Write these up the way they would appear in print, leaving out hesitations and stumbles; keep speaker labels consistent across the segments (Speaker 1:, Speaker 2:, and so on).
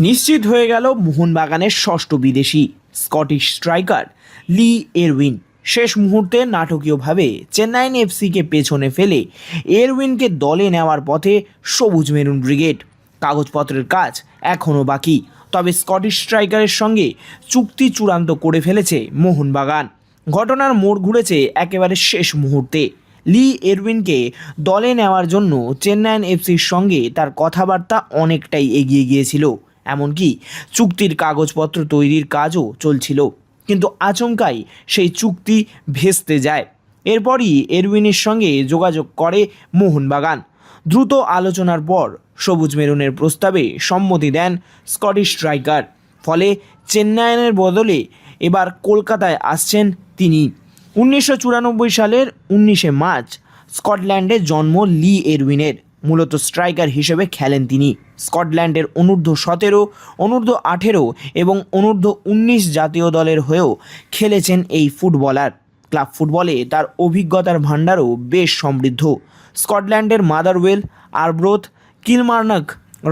Speaker 1: নিশ্চিত হয়ে গেল মোহনবাগানের ষষ্ঠ বিদেশি স্কটিশ স্ট্রাইকার লি এরউইন। শেষ মুহূর্তে নাটকীয়ভাবে চেন্নাইন এফসিকে পেছনে ফেলে এরউইনকে দলে নেওয়ার পথে সবুজ মেরুন ব্রিগেড। কাগজপত্রের কাজ এখনও বাকি, তবে স্কটিশ স্ট্রাইকারের সঙ্গে চুক্তি চূড়ান্ত করে ফেলেছে মোহনবাগান। ঘটনার মোড় ঘুরেছে একেবারে শেষ মুহূর্তে। লি এরউইনকে দলে নেওয়ার জন্য চেন্নাইন এফসির সঙ্গে তার কথাবার্তা অনেকটাই এগিয়ে গিয়েছিল, এমনকি চুক্তির কাগজপত্র তৈরির কাজও চলছিল। কিন্তু আচমকাই সেই চুক্তি ভেস্তে যায়। এরপরই এরউইনের সঙ্গে যোগাযোগ করে মোহনবাগান। দ্রুত আলোচনার পর সবুজ মেরুনের প্রস্তাবে সম্মতি দেন স্কটিশ স্ট্রাইকার। ফলে চেন্নাইয়ের বদলে এবার কলকাতায় আসছেন তিনি। 1994 সালের 19শে মার্চ স্কটল্যান্ডে জন্ম লি এরউইনের। মূলত স্ট্রাইকার হিসেবে খেলেন তিনি। স্কটল্যান্ডের অনূর্ধ্ব-17, অনূর্ধ্ব-18 এবং অনূর্ধ্ব-19 জাতীয় দলের হয়েও খেলেছেন এই ফুটবলার। ক্লাব ফুটবলে তার অভিজ্ঞতার ভাণ্ডারও বেশ সমৃদ্ধ। স্কটল্যান্ডের মাদারওয়েল, আরব্রোথ, কিলমার্নক,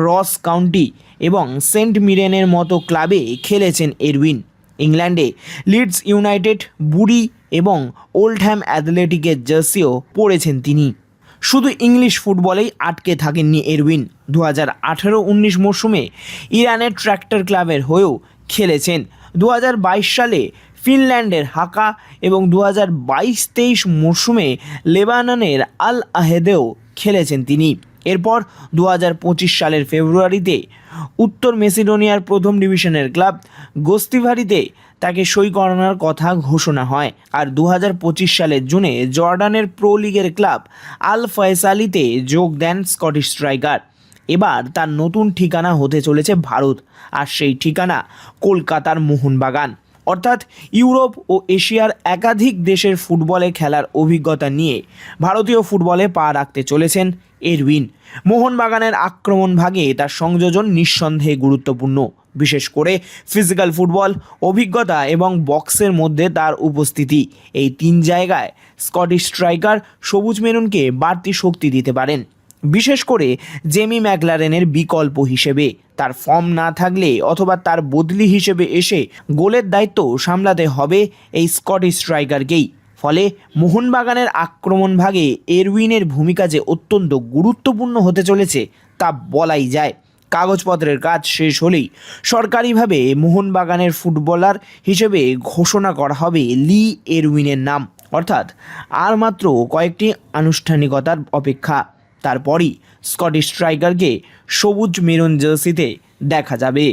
Speaker 1: রস কাউন্টি এবং সেন্ট মিরেনের মতো ক্লাবে খেলেছেন এরউইন। ইংল্যান্ডে লিডস ইউনাইটেড, বুরি এবং ওল্ডহ্যাম অ্যাথলেটিকের জার্সিও পরেছেন তিনি। শুধু ইংলিশ ফুটবলেই আটকে থাকেননি এরউইন। 2018-19 মরশুমে ইরানের ট্র্যাক্টর ক্লাবের হয়েও খেলেছেন। 2022 সালে ফিনল্যান্ডের হাকা এবং 2022-23 মরশুমে লেবাননের আল আহেদেও খেলেছেন তিনি। এরপর 2025 সালের ফেব্রুয়ারিতে উত্তর মেসিডোনিয়ার প্রথম ডিভিশনের ক্লাব গোস্তিভারিতে তাকে সই করানোর কথা ঘোষণা হয়। আর 2025 সালের জুনে জর্ডানের প্রো লিগের ক্লাব আল ফয়সালিতে যোগ দেন স্কটিশ স্ট্রাইকার। এবার তার নতুন ঠিকানা হতে চলেছে ভারত, আর সেই ঠিকানা কলকাতার মোহনবাগান। অর্থাৎ ইউরোপ ও এশিয়ার একাধিক দেশের ফুটবলে খেলার অভিজ্ঞতা নিয়ে ভারতীয় ফুটবলে পা রাখতে চলেছেন এরউইন। মোহনবাগানের আক্রমণ ভাগে তার সংযোজন নিঃসন্দেহে গুরুত্বপূর্ণ, বিশেষ করে ফিজিক্যাল ফুটবল, অভিজ্ঞতা এবং বক্সের মধ্যে তার উপস্থিতি। এই তিন জায়গায় স্কটিশ স্ট্রাইকার সবুজ মেরুনকে বাড়তি শক্তি দিতে পারেন, বিশেষ করে জেমি ম্যাকলারেনের বিকল্প হিসেবে। তার ফর্ম না থাকলে অথবা তার বদলি হিসেবে এসে গোলের দায়িত্ব সামলাতে হবে এই স্কটিশ স্ট্রাইকারকেই। ফলে মোহনবাগানের আক্রমণ ভাগে এরউইনের ভূমিকা যে অত্যন্ত গুরুত্বপূর্ণ হতে চলেছে তা বলাই যায়। কাগজপত্রের কাজ শেষ হলেই সরকারিভাবে মোহনবাগানের ফুটবলার হিসেবে ঘোষণা করা হবে লি এরউইনের নাম। অর্থাৎ আর মাত্র কয়েকটি আনুষ্ঠানিকতার অপেক্ষা। তারপরই স্কটিশ স্ট্রাইকারকে সবুজ মেরুন জার্সিতে দেখা যাবে।